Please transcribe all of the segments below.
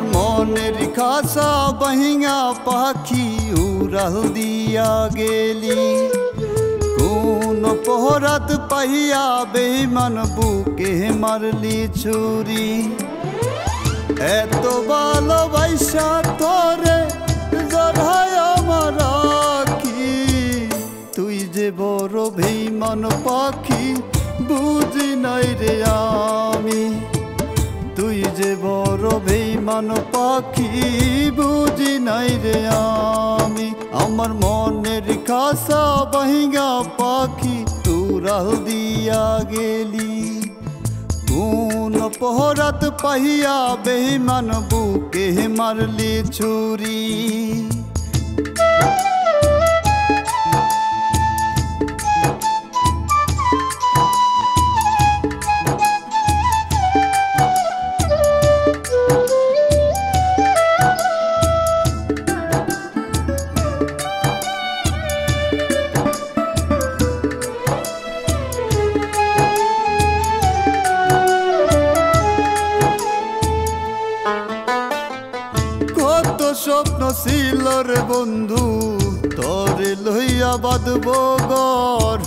আমার মনের খাসা বাহিঙা পাখি উড়াল দিয়া গেলি কোন পহরাত পাইয়া বেঈমান বুকে মারলি ছুরি এত ভালোবাসা তোরে জড়ায় আমার আখি তুই যে বড় বেঈমান পাখি বুঝি নাই রে আমি তুই যে বড় বেঈমান পাখি বুঝি নাই রে আমি আমার মনের খাসা বাহিঙা পাখি উড়াল দিয়া গেলি কোন পহরাত পাইয়া বেঈমান বুকে মারলি ছুরি স্বপ্ন ছিল রে বন্ধু তোরে লইয়া বাঁধব ঘর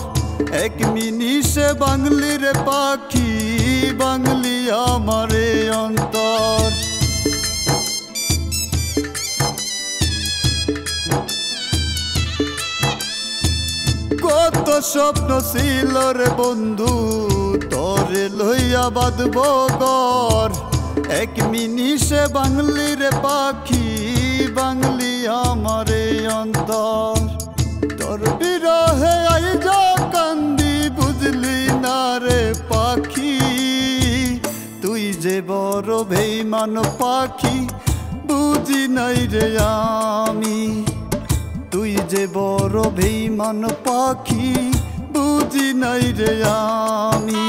এক মিনিষে বাংলি রে পাখি বাংলি আমারে অন্তর কত স্বপ্ন ছিল রে বন্ধু তোরে লইয়া বাঁধব ঘর এক মিনিষে বাংলি রে পাখি বাংলি আমারে অন্তর তোর বিরহে আইজ কান্দি বুঝলি না রে পাখি তুই যে বড় বেঈমান পাখি বুঝি নাই রে আমি তুই যে বড় বেঈমান পাখি বুঝি নাই রে আমি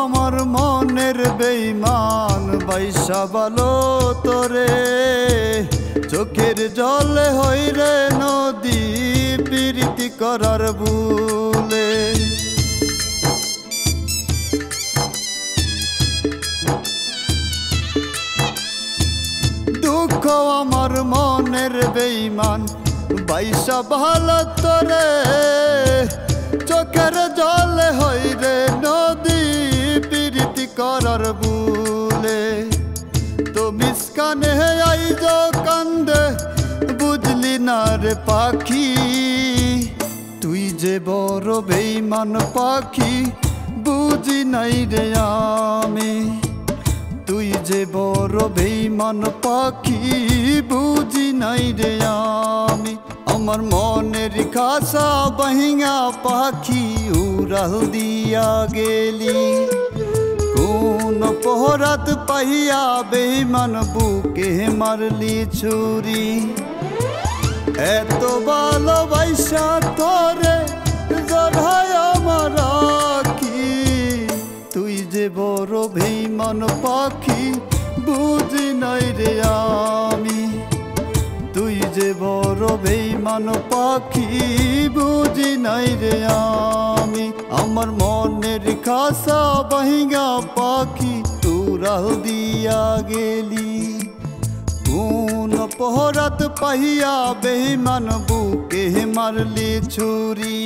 আমার মনের বেঈমান বাইসা ভালো তোরে চোখের জলে হই রে নদী প্রীতি করার ভুলে দুঃখ আমার মনের বেঈমান বাইসা ভালো তোরে চোখের জলে হই রে নদী প্রীতি করার ভুলে তো মিসকানে আইজ কান্দে বুঝলি না রে পাখি তুই যে বড় বেঈমান পাখি বুঝি নাই রে আমি তুই যে বড় বেঈমান পাখি বুঝি নাই রে আমি আমার মনের খাসা বাহিঙা পাখি উড়াল দিয়া গেলি কোন পহরাত পাইয়া বেঈমান বুকে মারলি ছুরি এত ভালোবাসা তোরে জড়ায় আমার আখি তুই যে বড় বেঈমান পাখি বুঝি নাই রে আমি তুই যে বড় বেঈমান পাখি বুঝি নাই রে আমি আমার মনের খাসা বাহিঙা পাখি উড়াল দিয়া গেলি কোন পহরাত পাইয়া বেঈমান বুকে মারলি ছুরি।